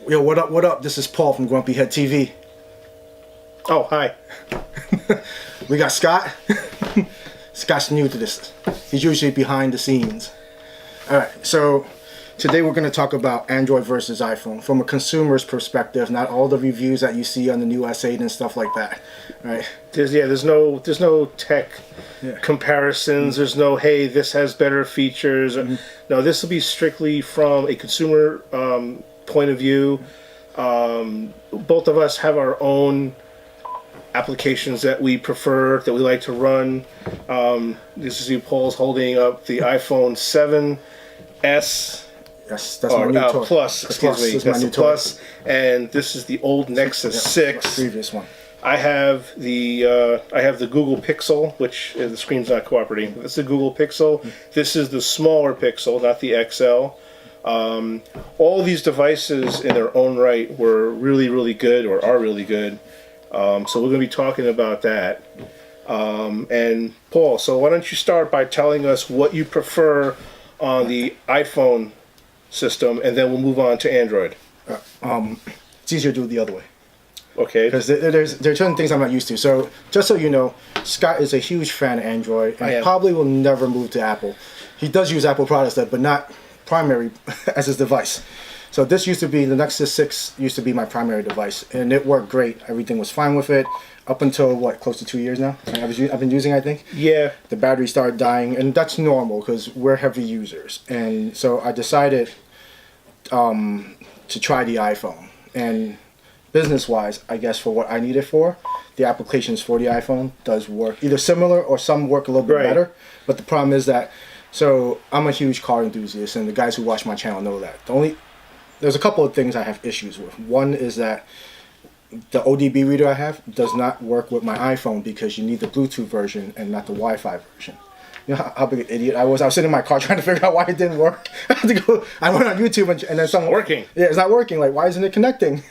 Yo, what up, what up? This is Paul from Grumpy Head TV. Oh, hi. We got Scott. Scott's new to this. He's usually behind the scenes. Alright, so today we're going to talk about Android versus iPhone from a consumer's perspective, not all the reviews that you see on the new S8 and stuff like that. Right? There's no tech comparisons. There's no, hey, this has better features. No, this will be strictly from a consumer point of view. Both of us have our own applications that we prefer, that we like to run. This is you, Paul's holding up the iPhone 7S. Yes, that's my new toy. Plus, excuse me. That's the Plus, and this is the old Nexus 6. Previous one. I have the Google Pixel, which the screen's not cooperating. This is the Google Pixel. This is the smaller Pixel, not the XL. All of these devices in their own right were really, really good, or are really good. So we're going to be talking about that. And Paul, so why don't you start by telling us what you prefer on the iPhone system, and then we'll move on to Android. It's easier to do it the other way. Okay. Because there are certain things I'm not used to. So just so you know, Scott is a huge fan of Android and probably will never move to Apple. He does use Apple products, but not primary as his device. So this used to be, the Nexus 6 used to be my primary device, and it worked great. Everything was fine with it up until, what, close to 2 years now? I've been using, I think. Yeah. The battery started dying, and that's normal because we're heavy users. And so I decided to try the iPhone. And business-wise, I guess for what I need it for, the applications for the iPhone does work. Either similar or some work a little bit better. But the problem is that, so I'm a huge car enthusiast, and the guys who watch my channel know that. There's a couple of things I have issues with. One is that the ODB reader I have does not work with my iPhone because you need the Bluetooth version and not the Wi-Fi version. You know how big an idiot I was? I was sitting in my car trying to figure out why it didn't work. I went on YouTube and then someone... Working. Yeah, it's not working. Like, why isn't it connecting?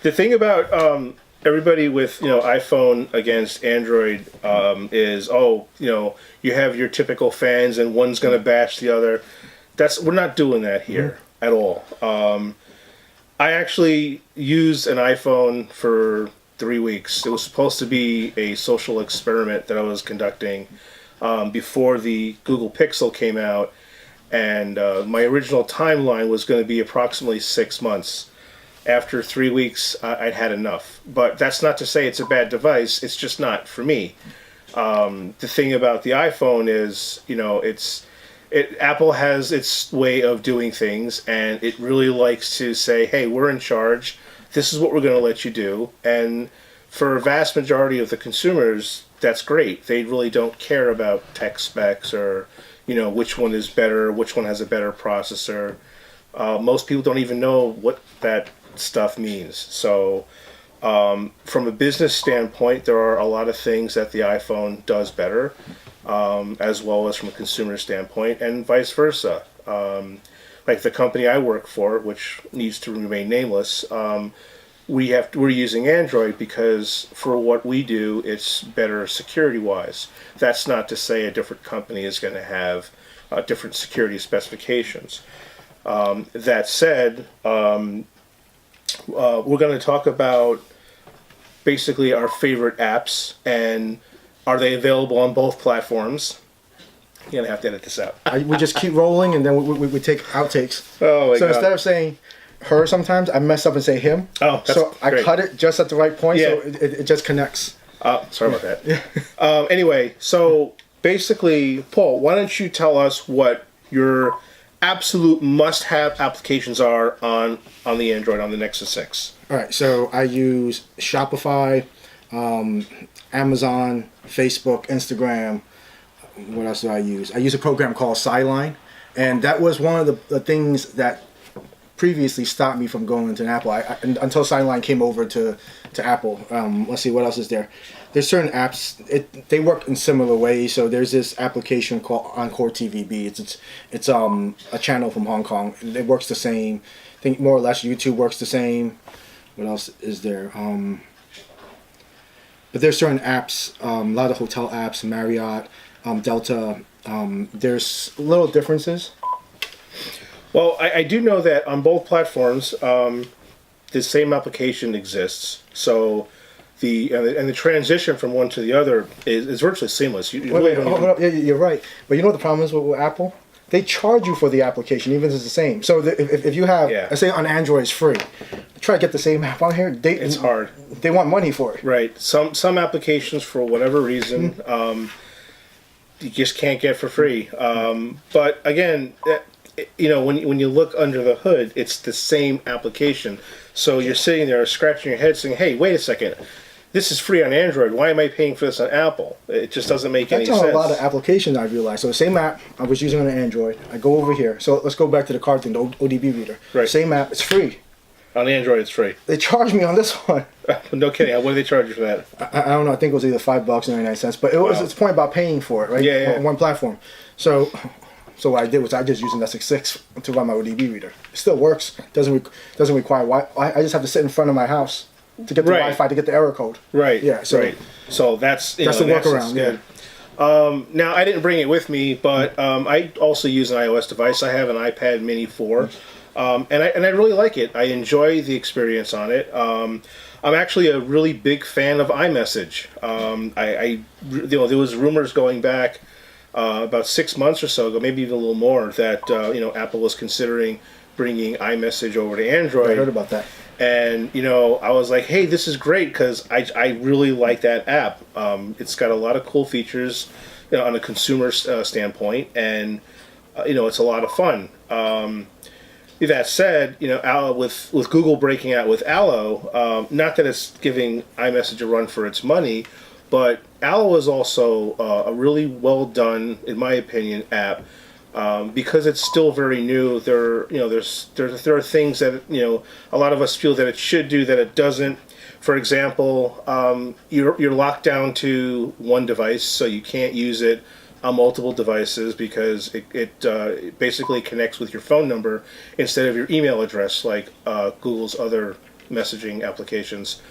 The thing about everybody with iPhone against Android is, you have your typical fans and one's going to bash the other. We're not doing that here at all. I actually used an iPhone for 3 weeks. It was supposed to be a social experiment that I was conducting before the Google Pixel came out, and my original timeline was going to be approximately 6 months. After 3 weeks, I'd had enough. But that's not to say it's a bad device. It's just not for me. The thing about the iPhone is, Apple has its way of doing things, and it really likes to say, hey, we're in charge. This is what we're going to let you do. And for a vast majority of the consumers, that's great. They really don't care about tech specs or, which one is better, which one has a better processor. Most people don't even know what that stuff means. So from a business standpoint, there are a lot of things that the iPhone does better. As well as from a consumer standpoint, and vice versa. Like the company I work for, which needs to remain nameless, we're using Android because for what we do, it's better security-wise. That's not to say a different company is going to have different security specifications. That said, we're going to talk about basically our favorite apps, and are they available on both platforms? You're going to have to edit this out. We just keep rolling, and then we take outtakes. Oh, my God. So instead of saying her sometimes, I mess up and say him. Oh, that's so I great. cut it just at the right point, Yeah. so it just connects. Sorry about that. Anyway, so basically, Paul, why don't you tell us what your absolute must-have applications are on the Android, on the Nexus 6? All right, so I use Shopify, Amazon, Facebook, Instagram. What else do I use? I use a program called Sideline, and that was one of the things that previously stopped me from going into an Apple. Until Sideline came over to Apple. Let's see, what else is there? There's certain apps. They work in similar ways. So there's this application called Encore TVB. It's a channel from Hong Kong. It works the same. I think more or less YouTube works the same. What else is there? But there's certain apps, a lot of hotel apps, Marriott, Delta. There's little differences. Well, I do know that on both platforms, the same application exists. So the transition from one to the other is virtually seamless. You really don't hold up. Yeah, you're right. But you know what the problem is with Apple? They charge you for the application, even if it's the same. So if you have, let's say on Android it's free, try to get the same app on here. It's hard. They want money for it. Right. Some applications, for whatever reason, you just can't get for free. But again, when you look under the hood, it's the same application. So you're sitting there scratching your head, saying, "Hey, wait a second. This is free on Android. Why am I paying for this on Apple?" It just doesn't make any sense. That's on a lot of applications, I realized. So the same app I was using on an Android. I go over here. So let's go back to the card thing, the ODB reader. Right. Same app. It's free. On Android, it's free. They charge me on this one. No kidding. What do they charge you for that? I don't know. I think it was either $5.99, but it's the point about paying for it, right? Yeah. On one platform. So what I did was I just used an SX6 to run my ODB reader. It still works. Doesn't require Wi-Fi. I just have to sit in front of my house to get the Wi-Fi to get the error code. Right. Yeah. So that's the workaround. Yeah. Now I didn't bring it with me, but I also use an iOS device. I have an iPad Mini 4, and I really like it. I enjoy the experience on it. I'm actually a really big fan of iMessage. There was rumors going back about 6 months or so ago, maybe even a little more, that Apple was considering bringing iMessage over to Android. I heard about that. And I was like, hey, this is great, because I really like that app. It's got a lot of cool features on a consumer standpoint, and it's a lot of fun. That said, with Google breaking out with Allo, not that it's giving iMessage a run for its money, but Allo is also a really well done, in my opinion, app. Because it's still very new, there are things that a lot of us feel that it should do that it doesn't. For example, you're locked down to one device, so you can't use it on multiple devices, because it basically connects with your phone number instead of your email address, like Google's other messaging applications.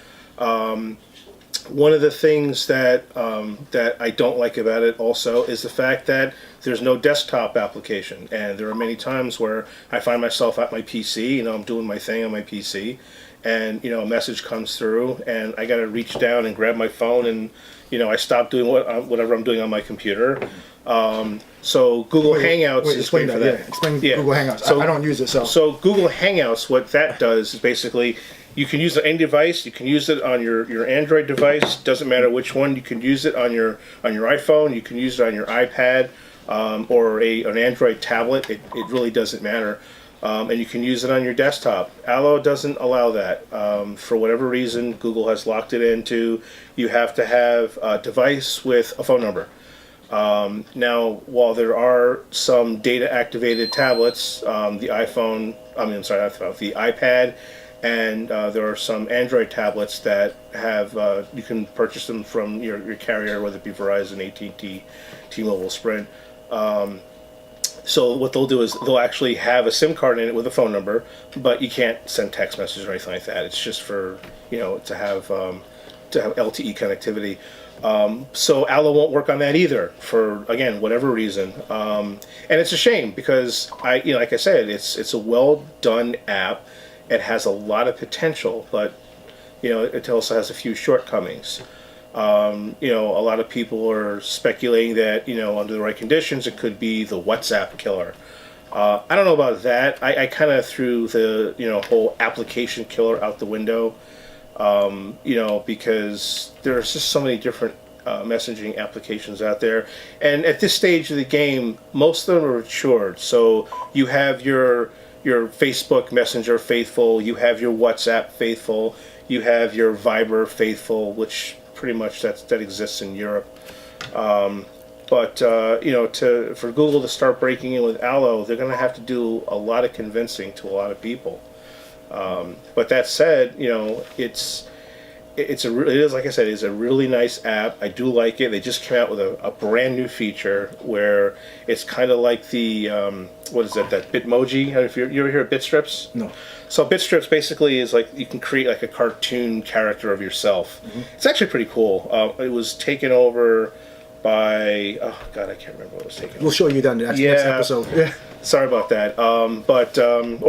One of the things that I don't like about it also is the fact that there's no desktop application, and there are many times where I find myself at my PC, I'm doing my thing on my PC, and a message comes through, and I got to reach down and grab my phone, and I stop doing whatever I'm doing on my computer. So Google Hangouts is great for that. Explain Google Hangouts. So, I don't use it, So Google Hangouts, what that does is basically, you can use it on any device. You can use it on your Android device. Doesn't matter which one. You can use it on your iPhone. You can use it on your iPad or an Android tablet. It really doesn't matter. And you can use it on your desktop. Allo doesn't allow that. For whatever reason, Google has locked it into, you have to have a device with a phone number. Now, while there are some data-activated tablets, the iPad, and there are some Android tablets that have, you can purchase them from your carrier, whether it be Verizon, AT&T, T-Mobile, Sprint. So what they'll do is they'll actually have a SIM card in it with a phone number, but you can't send text messages or anything like that. It's just for, to have LTE connectivity. So Allo won't work on that either, for, again, whatever reason. And it's a shame, because like I said, it's a well done app. It has a lot of potential, but it also has a few shortcomings. A lot of people are speculating that under the right conditions it could be the WhatsApp killer. I don't know about that. I kind of threw the whole application killer out the window. Because there's just so many different messaging applications out there, and at this stage of the game, most of them are matured. So you have your Facebook Messenger faithful, you have your WhatsApp faithful, you have your Viber faithful, which pretty much that exists in Europe. But for Google to start breaking in with Allo, they're going to have to do a lot of convincing to a lot of people. But that said, it is, like I said, it's a really nice app. I do like it. They just came out with a brand new feature where it's kind of like the what is that Bitmoji? I don't know if you ever hear of Bitstrips? No. So Bitstrips basically is like you can create like a cartoon character of yourself. Mm-hmm. It's actually pretty cool. It was taken over by I can't remember what it was taken over. We'll show you that in the next episode. Yeah. Sorry about that. Or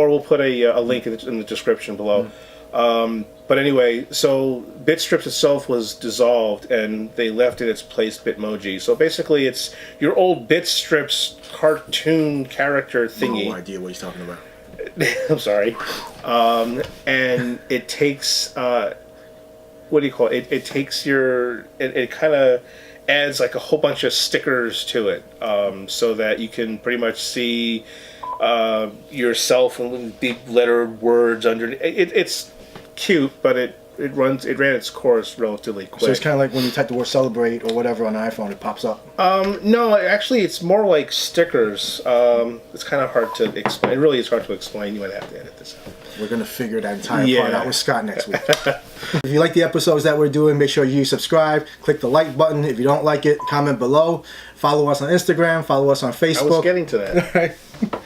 we'll put a link in the description below. But anyway, so Bitstrips itself was dissolved, and they left in its place Bitmoji. So basically, it's your old Bitstrips cartoon character thingy. No idea what he's talking about. I'm sorry. And it takes what do you call it? It takes it kind of adds like a whole bunch of stickers to it, so that you can pretty much see yourself in big lettered words underneath. It's cute, but it ran its course relatively quick. So it's kind of like when you type the word "celebrate" or whatever on an iPhone, it pops up. No, actually, it's more like stickers. It's kind of hard to explain. It really is hard to explain. You might have to edit this out. We're gonna figure that entire part out with Scott next week. If you like the episodes that we're doing, make sure you subscribe. Click the like button. If you don't like it, comment below. Follow us on Instagram. Follow us on Facebook. I was getting to that. All right.